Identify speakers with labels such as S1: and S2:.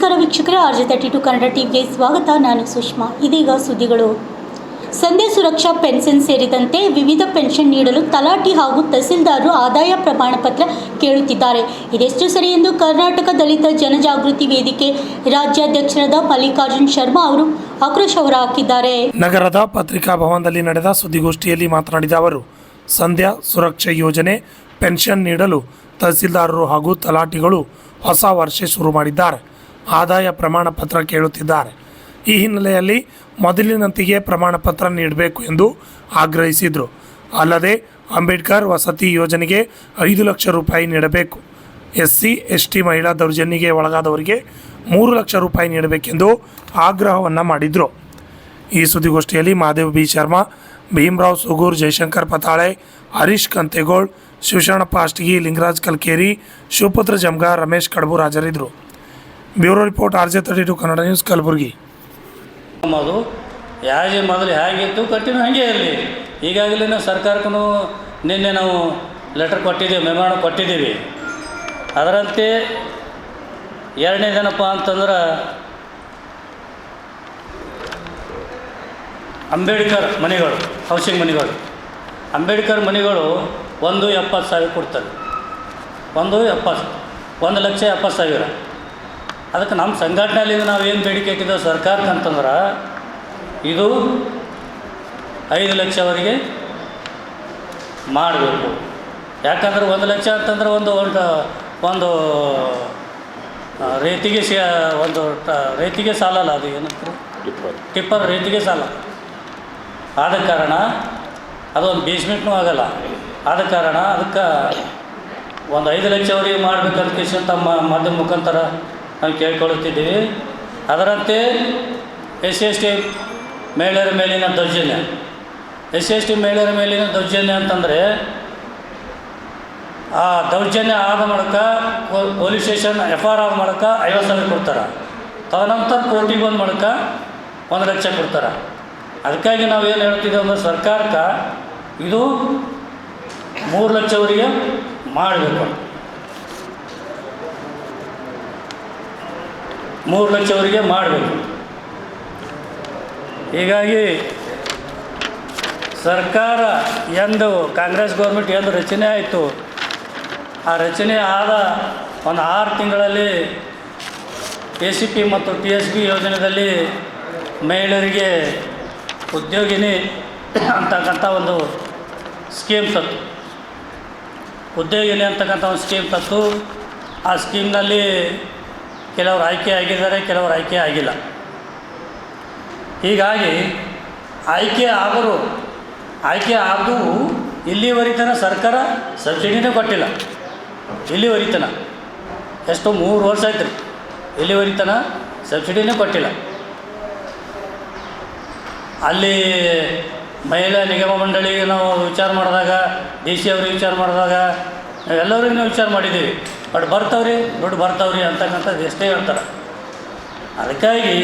S1: ನಮಸ್ಕಾರ ವೀಕ್ಷಕರೇ, RJ32 ಕನ್ನಡ ಟಿವಿಗೆ ಸ್ವಾಗತ. ನಾನು ಸುಷ್ಮಾ. ಇದೀಗ ಸುದ್ದಿಗಳು. ಸಂಧ್ಯಾ ಸುರಕ್ಷಾ ಪೆನ್ಷನ್ ಸೇರಿದಂತೆ ವಿವಿಧ ಪೆನ್ಷನ್ ನೀಡಲು ತಲಾಟಿ ಹಾಗೂ ತಹಸೀಲ್ದಾರರು ಆದಾಯ ಪ್ರಮಾಣ ಪತ್ರ ಕೇಳುತ್ತಿದ್ದಾರೆ. ಇದೆಷ್ಟು ಸರಿ ಎಂದು ಕರ್ನಾಟಕ ದಲಿತ ಜನಜಾಗೃತಿ ವೇದಿಕೆ ರಾಜ್ಯಾಧ್ಯಕ್ಷರಾದ ಮಲ್ಲಿಕಾರ್ಜುನ್ ಶರ್ಮಾ ಅವರು ಆಕ್ರೋಶ ಹೊರಹಾಕಿದ್ದಾರೆ.
S2: ನಗರದ ಪತ್ರಿಕಾ ಭವನದಲ್ಲಿ ನಡೆದ ಸುದ್ದಿಗೋಷ್ಠಿಯಲ್ಲಿ ಮಾತನಾಡಿದ ಅವರು, ಸಂಧ್ಯಾ ಸುರಕ್ಷಾ ಯೋಜನೆ ಪೆನ್ಷನ್ ನೀಡಲು ತಹಸೀಲ್ದಾರರು ಹಾಗೂ ತಲಾಟಿಗಳು ಹೊಸ ವರ್ಷ ಶುರು ಮಾಡಿದ್ದಾರೆ. ಆದಾಯ ಪ್ರಮಾಣ ಪತ್ರ ಕೇಳುತ್ತಿದ್ದಾರೆ. ಈ ಹಿನ್ನೆಲೆಯಲ್ಲಿ ಮೊದಲಿನಂತೆಯೇ ಪ್ರಮಾಣ ಪತ್ರ ನೀಡಬೇಕು ಎಂದು ಆಗ್ರಹಿಸಿದರು. ಅಲ್ಲದೆ ಅಂಬೇಡ್ಕರ್ ವಸತಿ ಯೋಜನೆಗೆ 5 ಲಕ್ಷ ರೂಪಾಯಿ ನೀಡಬೇಕು, SC ST ಮಹಿಳಾ ದೌರ್ಜನ್ಯಕ್ಕೆ ಒಳಗಾದವರಿಗೆ 3 ಲಕ್ಷ ರೂಪಾಯಿ ನೀಡಬೇಕೆಂದು ಆಗ್ರಹವನ್ನು ಮಾಡಿದರು. ಈ ಸುದ್ದಿಗೋಷ್ಠಿಯಲ್ಲಿ ಮಹಾದೇವ್ B ಶರ್ಮಾ, ಭೀಮರಾವ್ ಸುಗೂರ್, ಜಯಶಂಕರ್ ಪತಾಳೆ, ಹರೀಶ್ ಕಂತೆಗೋಳ್, ಶಿವಶರಣಪ್ಪ ಅಷ್ಟಗಿ, ಲಿಂಗರಾಜ್ ಕಲ್ಕೇರಿ, ಶಿವಪುತ್ರ ಜಮಗಾರ್, ರಮೇಶ್ ಕಡಬೂರ್ ಹಾಜರಿದ್ದರು. Bureau report, RJ32 Kannada news, Kalaburagi.
S3: ಅದು ಯಾಜೆ ಮೊದಲು ಹೇಗಿತ್ತು ಕಂಟಿನ್ಯೂ ಹಾಗೆ ಇರಲಿ. ಈಗಾಗಲೇ ನಾವು ಸರ್ಕಾರಕ್ಕೂ ನಿನ್ನೆ ನಾವು ಲೆಟರ್ ಕೊಟ್ಟಿದ್ದೀವಿ, ಮೆಮೊರಾಂಡಮ್ ಕೊಟ್ಟಿದ್ದೀವಿ. ಅದರಂತೆ ಎರಡನೇದೇನಪ್ಪ ಅಂತಂದ್ರೆ ಅಂಬೇಡ್ಕರ್ ಮನೆಗಳು, ಹೌಸಿಂಗ್ ಮನೆಗಳು, ಅಂಬೇಡ್ಕರ್ ಮನೆಗಳು 1,70,000 ಕೊಡ್ತಾರೆ. 1,70,000. ಅದಕ್ಕೆ ನಮ್ಮ ಸಂಘಟನೆಯಲ್ಲಿ ನಾವು ಏನು ಬೇಡಿಕೆ ಇಟ್ಟಿದ್ದೇವೆ ಸರ್ಕಾರಕ್ಕೆ ಅಂತಂದ್ರೆ, ಇದು 5 ಲಕ್ಷವರೆಗೆ ಮಾಡಬೇಕು. ಯಾಕಂದ್ರೆ 1 ಲಕ್ಷ ಅಂತಂದ್ರೆ ಒಂದು ರೇತಿಗೆ ಸಾಲಲ್ಲ. ಅದು ಏನಂತಾರೆ, ಟಿಪ್ಪರ್ ರೇತಿಗೆ ಸಾಲ. ಆದ ಕಾರಣ ಅದೊಂದು ಬೇಸ್ಮೆಂಟ್ನೂ ಆಗಲ್ಲ. ಆದ ಕಾರಣ ಅದಕ್ಕೆ 5 ಲಕ್ಷವರೆಗೆ ಮಾಡಬೇಕಂತ ತಮ್ಮ ಮಾಧ್ಯಮ ಮುಖಾಂತರ ನಾವು ಕೇಳ್ಕೊಳ್ಳುತ್ತಿದ್ದೀವಿ. ಅದರಂತೆ SC/ST ಮಹಿಳೆಯರ ಮೇಲಿನ ದೌರ್ಜನ್ಯ, SC/ST ಮಹಿಳೆಯರ ಮೇಲಿನ ದೌರ್ಜನ್ಯ ಅಂತಂದರೆ, ಆ ದೌರ್ಜನ್ಯ ಆದ ಮೂಲಕ ಪೊಲೀಸ್ ಸ್ಟೇಷನ್ FIR ಆದ ಮೂಲಕ 50,000 ಕೊಡ್ತಾರೆ. ತದನಂತರ ಕೋರ್ಟಿಗೆ ಬಂದ ಮೂಲಕ 1 ಲಕ್ಷ ಕೊಡ್ತಾರೆ. ಅದಕ್ಕಾಗಿ ನಾವು ಏನು ಹೇಳ್ತಿದ್ದೇವೆ ಅಂದರೆ, ಸರ್ಕಾರಕ್ಕೆ ಇದು 3 ಲಕ್ಷವರೆಗೆ ಮಾಡಬೇಕು. 3 ಲಕ್ಷವರೆಗೆ ಮಾಡಬೇಕು. ಹೀಗಾಗಿ ಸರ್ಕಾರ ಎಂದು ಕಾಂಗ್ರೆಸ್ ಗೌರ್ಮೆಂಟ್ ಎಂದು ರಚನೆ ಆಯಿತು, ಆ ರಚನೆ ಆದ ಒಂದು 6 ತಿಂಗಳಲ್ಲಿ ACP ಮತ್ತು TSP ಯೋಜನೆಯಲ್ಲಿ ಮಹಿಳೆಯರಿಗೆ ಉದ್ಯೋಗಿನಿ ಅಂತಕ್ಕಂಥ ಒಂದು ಸ್ಕೀಮ್ ತತ್ತು. ಉದ್ಯೋಗಿನಿ ಅಂತಕ್ಕಂಥ ಒಂದು ಸ್ಕೀಮ್ ತತ್ತು. ಆ ಸ್ಕೀಮ್ನಲ್ಲಿ ಕೆಲವರು ಆಯ್ಕೆ ಆಗಿದ್ದಾರೆ, ಕೆಲವರು ಆಯ್ಕೆ ಆಗಿಲ್ಲ. ಹೀಗಾಗಿ ಆಯ್ಕೆ ಆದರೂ ಇಲ್ಲಿವರೆತನ ಸರ್ಕಾರ ಸಬ್ಸಿಡಿನೇ ಕೊಟ್ಟಿಲ್ಲ. ಇಲ್ಲಿವರೆತನ ಎಷ್ಟು 3 ವರ್ಷ ಆಯ್ತು ರೀ, ಇಲ್ಲಿವರೆತನ ಸಬ್ಸಿಡಿನೇ ಕೊಟ್ಟಿಲ್ಲ. ಅಲ್ಲಿ ಮಹಿಳಾ ನಿಗಮ ಮಂಡಳಿಗೆ ನಾವು ವಿಚಾರ ಮಾಡಿದಾಗ, DC ಅವ್ರಿಗೆ ವಿಚಾರ ಮಾಡಿದಾಗ, ನಾವೆಲ್ಲರಿಗೂ ನಾವು ವಿಚಾರ ಮಾಡಿದ್ದೀವಿ. ಬಟ್ ದುಡ್ಡು ಬರ್ತಾವ್ರಿ ಅಂತಕ್ಕಂಥದ್ದು ಎಷ್ಟೇ ಹೇಳ್ತಾರೆ. ಅದಕ್ಕಾಗಿ